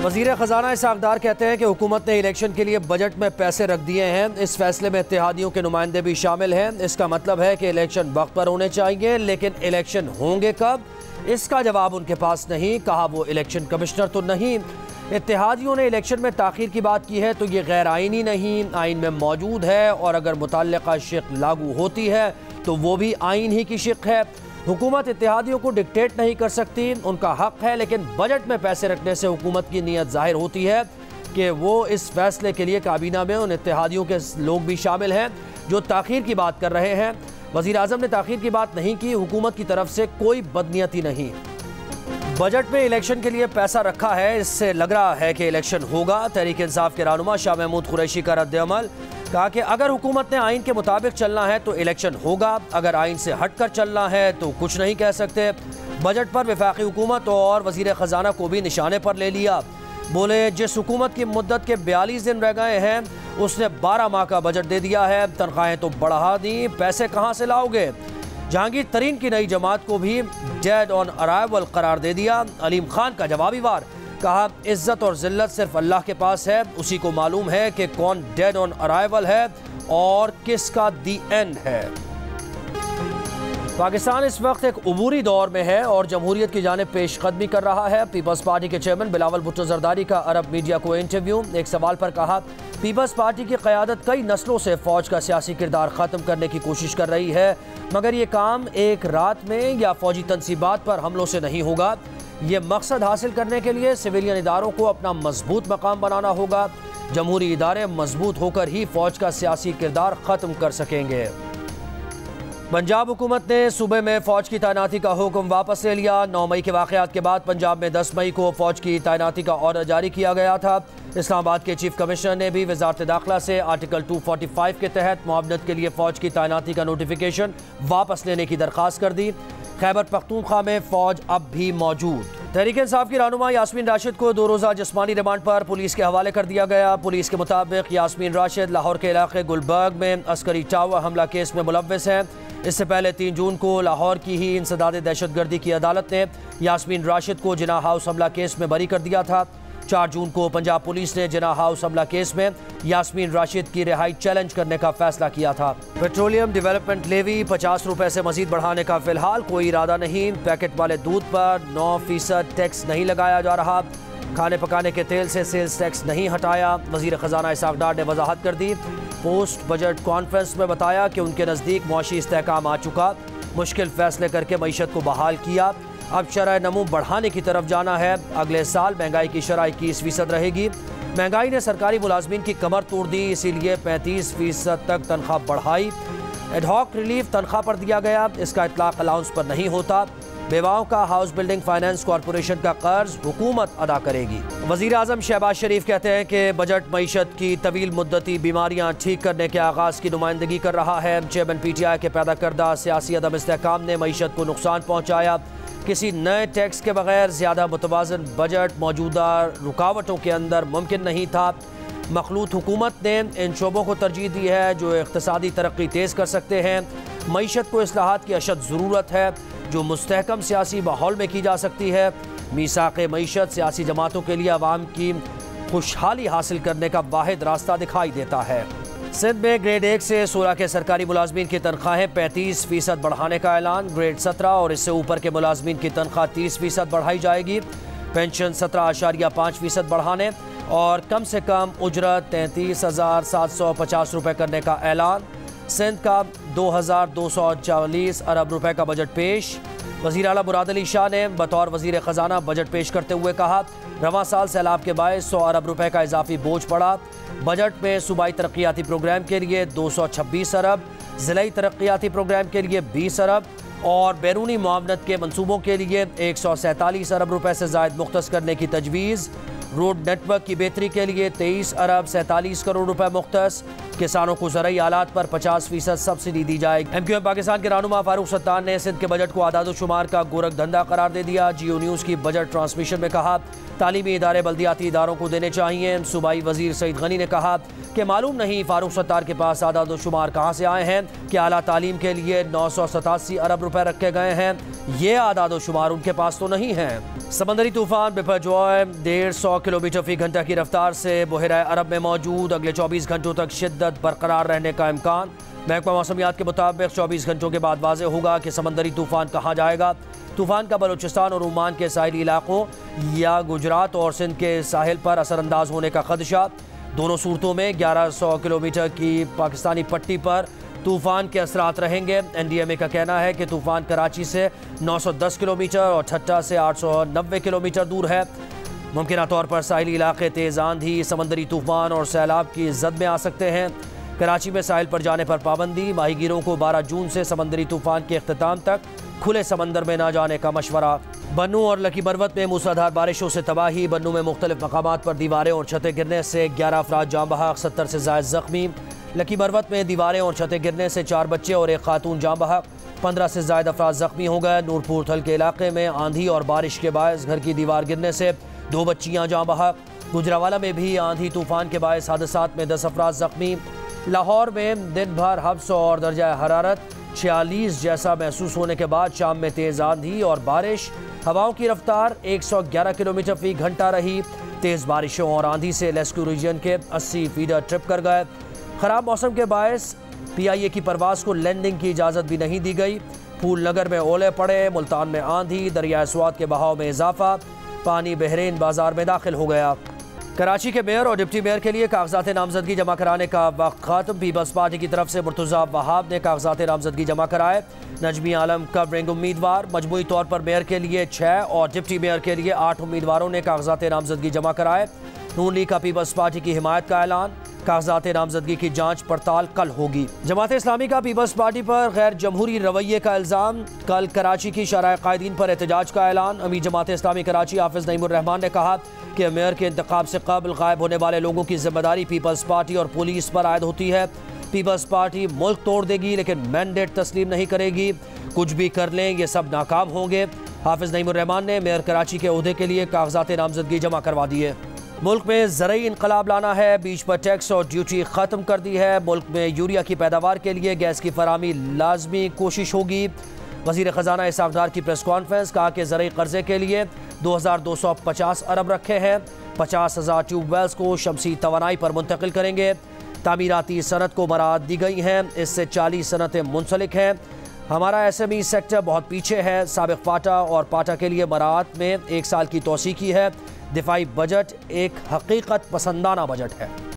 वज़ीर ख़ज़ाना इसहाक़ डार कहते हैं कि हुकूमत ने इलेक्शन के लिए बजट में पैसे रख दिए हैं। इस फैसले में इत्तेहादियों के नुमाइंदे भी शामिल हैं। इसका मतलब है कि इलेक्शन वक्त पर होने चाहिए, लेकिन इलेक्शन होंगे कब, इसका जवाब उनके पास नहीं। कहा वो इलेक्शन कमिश्नर तो नहीं। इत्तेहादियों ने इलेक्शन में ताख़ीर की बात की है तो ये गैर आइनी नहीं, आइन में मौजूद है, और अगर मुतल्लिक़ा शिक़ लागू होती है तो वो भी आइन ही की शिक़ है। हुकूमत इत्तेहादियों को डिक्टेट नहीं कर सकती, उनका हक है, लेकिन बजट में पैसे रखने से हुकूमत की नीयत जाहिर होती है कि वो इस फैसले के लिए काबीना में उन इत्तेहादियों के लोग भी शामिल हैं जो ताख़ीर की बात कर रहे हैं। वज़ीर आज़म ने ताख़ीर की बात नहीं की, हुकूमत की तरफ से कोई बदनीयती नहीं। बजट में इलेक्शन के लिए पैसा रखा है, इससे लग रहा है कि इलेक्शन होगा। तहरीक इंसाफ के रहनुमा शाह महमूद कुरैशी का रद्द-ए-अमल, कहा कि अगर हुकूमत ने आइन के मुताबिक चलना है तो इलेक्शन होगा, अगर आइन से हट कर चलना है तो कुछ नहीं कह सकते। बजट पर वफाकी हुकूमत और वज़ीर ख़ज़ाना को भी निशाने पर ले लिया। बोले जिस हुकूमत की मुद्दत के 42 दिन रह गए हैं उसने 12 माह का बजट दे दिया है, तनख्वाहें तो बढ़ा दी, पैसे कहाँ से लाओगे। जहांगीर तरीन की नई जमात को भी डेड ऑन अराइवल करार दे दिया। अलीम खान का जवाबी वार, कहा इज्जत और जिल्लत सिर्फ अल्लाह के पास है, उसी को मालूम है कि कौन डेड ऑन अराइवल है और किसका दी एंड है। पाकिस्तान इस वक्त एक उबूरी दौर में है और जमहूरियत की जानिब पेशकदमी कर रहा है। पीपल्स पार्टी के चेयरमैन बिलावल भुट्टो जरदारी का अरब मीडिया को इंटरव्यू। एक सवाल पर कहा पीपल्स पार्टी की क़यादत कई नस्लों से फ़ौज का सियासी किरदार ख़त्म करने की कोशिश कर रही है, मगर ये काम एक रात में या फ़ौजी तनसीबात पर हमलों से नहीं होगा। ये मकसद हासिल करने के लिए सिविलियन इदारों को अपना मजबूत मकाम बनाना होगा। जमहूरी इदारे मजबूत होकर ही फ़ौज का सियासी किरदार ख़त्म कर सकेंगे। पंजाब हुकूमत ने सूबे में फ़ौज की तैनाती का हुक्म वापस ले लिया। 9 मई के वाक़यात के बाद पंजाब में 10 मई को फ़ौज की तैनाती का ऑर्डर जारी किया गया था। इस्लामाबाद के चीफ कमिश्नर ने भी वज़ारत दाखिला से आर्टिकल 245 के तहत मुआवनत के लिए फ़ौज की तैनाती का नोटिफिकेशन वापस लेने की दरख्वास्त कर दी। खैबर पख्तूनख्वा में फ़ौज अब भी मौजूद। तहरीक इंसाफ की रहनुमा यास्मीन राशिद को 2 रोज़ा जिस्मानी रिमांड पर पुलिस के हवाले कर दिया गया। पुलिस के मुताबिक यास्मीन राशिद लाहौर के इलाके गुलबर्ग में अस्करी टावर हमला केस में मुलव्वस हैं। इससे पहले 3 जून को लाहौर की ही इंसदाद दहशतगर्दी की अदालत ने यास्मीन राशिद को जिना हाउस हमला केस में बरी कर दिया था। 4 जून को पंजाब पुलिस ने जिना हाउस हमला केस में यास्मीन राशिद की रिहाई चैलेंज करने का फैसला किया था। पेट्रोलियम डेवलपमेंट लेवी 50 रुपए से मजीद बढ़ाने का फिलहाल कोई इरादा नहीं। पैकेट वाले दूध पर 9% टैक्स नहीं लगाया जा रहा। खाने पकाने के तेल से सेल्स टैक्स नहीं हटाया। वज़ीर ख़ज़ाना इसहाक़ डार ने वजाहत कर दी। पोस्ट बजट कॉन्फ्रेंस में बताया कि उनके नज़दीक मुआशी इस्तेहकाम आ चुका, मुश्किल फैसले करके मईशत को बहाल किया। अब शरह नमू बढ़ाने की तरफ जाना है। अगले साल महंगाई की शरह 21% रहेगी। महंगाई ने सरकारी मुलाजमीन की कमर तोड़ दी, इसीलिए 35% तक तनख्वाह बढ़ाई। एडहॉक रिलीफ तनख्वाह पर दिया गया, इसका इतलाक अलाउंस पर नहीं होता। बेवाओं का हाउस बिल्डिंग फाइनेंस कॉरपोरेशन का कर्ज हुकूमत अदा करेगी। वज़ीर आज़म शहबाज शरीफ कहते हैं कि बजट मईशत की तवील मुद्दती बीमारियां ठीक करने के आगाज़ की नुमाइंदगी कर रहा है। चेयरमैन PTI के पैदा करदा सियासी अदम इस्तेहकाम ने मईशत को नुकसान पहुँचाया। किसी नए टैक्स के बगैर ज़्यादा मुतवाज़न बजट मौजूदा रुकावटों के अंदर मुमकिन नहीं था। मखलूत हुकूमत ने इन शोबों को तरजीह दी है जो इक़्तिसादी तरक्की तेज़ कर सकते हैं। मईशत को इस्लाहात की अशद ज़रूरत है जो मुस्तहकम सियासी माहौल में की जा सकती है। मीसाक़े मईशत सियासी जमातों के लिए अवाम की खुशहाली हासिल करने का वाहिद रास्ता दिखाई देता है। सिंध में ग्रेड 1 से 16 के सरकारी मुलाजमीन की तनख्वाहें 35% बढ़ाने का ऐलान। ग्रेड 17 और इससे ऊपर के मुलाजमीन की तनख्वाह 30% बढ़ाई जाएगी। पेंशन 17.5% बढ़ाने और कम से कम उजरत 33,750 रुपये करने का ऐलान। सिंध का 2,240 अरब रुपए का बजट पेश। वज़ीर आला मुराद अली शाह ने बतौर वज़ीर ख़ज़ाना बजट पेश करते हुए कहा रवां साल सैलाब के बायस 100 अरब रुपए का इजाफी बोझ पड़ा। बजट में सूबाई तरक्याती प्रोग्राम के लिए 226 अरब, ज़िलाई तरक्याती प्रोग्राम के लिए 20 अरब और बैरूनी मुआवनत के मनसूबों के लिए 147 अरब रुपए से ज़ायद मुख्तस करने की तजवीज़। रोड नेटवर्क की बेहतरी के लिए 23 अरब 47 करोड़ रुपए मुख्तस। किसानों को ज़रूरी आलात पर 50% सब्सिडी दी जाएगी। MQM पाकिस्तान के रहनुमा फारूक सत्तार ने सिंध के बजट को आदादोशुमार का गोरख धंधा करार दे दिया। जियो न्यूज़ की बजट ट्रांसमिशन में कहा, तालीमी इदारे बल्दियाती इदारों को देने चाहिए। सूबाई वजीर सईद गनी ने कहा कि मालूम नहीं फारूक सत्तार के पास आदादोशुमार कहाँ से आए हैं कि आला तालीम के लिए 987 अरब रुपए रखे गए हैं। ये आदादोशुमार उनके पास तो नहीं है। समंदरी तूफान बिपरजॉय 150 किलोमीटर फी घंटा की रफ्तार से बहरा अरब में मौजूद, अगले 24 घंटों तक शिद्दत बरकरार रहने का इम्कान। महकमा मौसमियात के मुताबिक 24 घंटों के बाद वाज़ेह होगा कि समंदरी तूफान कहाँ जाएगा। तूफान का बलूचिस्तान और ओमान के साहिली इलाकों या गुजरात और सिंध के साहिल पर असरअंदाज होने का खदशा। दोनों सूरतों में 1100 किलोमीटर की पाकिस्तानी पट्टी पर तूफान के असरात रहेंगे। NDMA का कहना है कि तूफान कराची से 910 किलोमीटर और ठट्टा से 890 किलोमीटर दूर है। मुमकिन तौर पर साहिली इलाके तेज़ आंधी, समंदरी तूफान और सैलाब की जद में आ सकते हैं। कराची में साहिल पर जाने पर पाबंदी। माहीगीरों को 12 जून से समंदरी तूफान के अख्ताम तक खुले समंदर में न जाने का मशवरा। बन्नू और लकी मरवत में मूसलाधार बारिशों से तबाही। बन्नू में मुख्तलिफ मकामात पर दीवारें और छतें गिरने से 11 अफराद जाँ बहक, 70 से ज़ायद ज़ख्मी। लकी मरवत में दीवारें और छतें गिरने से 4 बच्चे और 1 खातून जाँ बहक, 15 से ज़ायद अफराद ज़ख्मी हो गए। नूरपुर थल के इलाके में आंधी और बारिश के बायस घर की दीवार गिरने से 2 बच्चियाँ जाँ बहक। गुजरावाला में भी आंधी तूफान के बायस हादसात में 10 अफराद ज़ख्मी। लाहौर में दिन भर हब्स और दर्जा हरारत 46 जैसा महसूस होने के बाद शाम में तेज़ आंधी और बारिश। हवाओं की रफ्तार 111 किलोमीटर फी घंटा रही। तेज़ बारिशों और आंधी से लेस्क्यू रीजन के 80 फीडर ट्रिप कर गए। ख़राब मौसम के बायस PIA की परवाज़ को लैंडिंग की इजाज़त भी नहीं दी गई। फूल नगर में ओले पड़े। मुल्तान में आंधी, दरिया स्वात के बहाव में इजाफा। पानी बहरीन बाजार में दाखिल हो गया। कराची के मेयर और डिप्टी मेयर के लिए कागजात नामजदगी जमा कराने का वक्त खत्म। पीपल्स पार्टी की तरफ से मुर्तज़ा वहाब ने कागजात नामजदगी जमा कराए। नजमी आलम कवरिंग उम्मीदवार। मजमूई तौर पर मेयर के लिए 6 और डिप्टी मेयर के लिए 8 उम्मीदवारों ने कागजात नामजदगी जमा कराए। नून लीग का पीपल्स पार्टी की हिमायत का ऐलान। कागजात नामजदगी की जांच पड़ताल कल होगी। जमात इस्लामी का पीपल्स पार्टी पर गैर जमहूरी रवैये का इल्ज़ाम। कल कराची की शराय कायदीन पर एहतजाज का ऐलान। अमीर जमात इस्लामी कराची हाफिज नईमुर रहमान ने कहा कि मेयर के इंतखाब से कबल गायब होने वाले लोगों की जिम्मेदारी पीपल्स पार्टी और पुलिस पर आयद होती है। पीपल्स पार्टी मुल्क तोड़ देगी लेकिन मैंडेट तस्लीम नहीं करेगी। कुछ भी कर लें ये सब नाकाम होंगे। हाफिज नईमुर रहमान ने मेयर कराची के ओहदे के लिए कागजात नामजदगी जमा करवा दिए। मुल्क में ज़रूरी इनकलाब लाना है। बीज पर टैक्स और ड्यूटी ख़त्म कर दी है। मुल्क में यूरिया की पैदावार के लिए गैस की फरामी लाजमी कोशिश होगी। वज़ीर ख़जाना इसहाक़ डार की प्रेस कॉन्फ्रेंस। कहा कि ज़रूरी कर्जे के लिए 2250 अरब रखे हैं। 50,000 ट्यूबवेल्स को शमसी तवानाई पर मुंतकिल करेंगे। तामीराती सनत को मराहत दी गई हैं। इससे 40 सनतें मुंसलिक हैं। हमारा SME सेक्टर बहुत पीछे है। साबिक़ फाटा और पाटा के लिए मराहत में 1 साल की तोसी की है। दिफाई बजट एक हकीकत पसंदाना बजट है।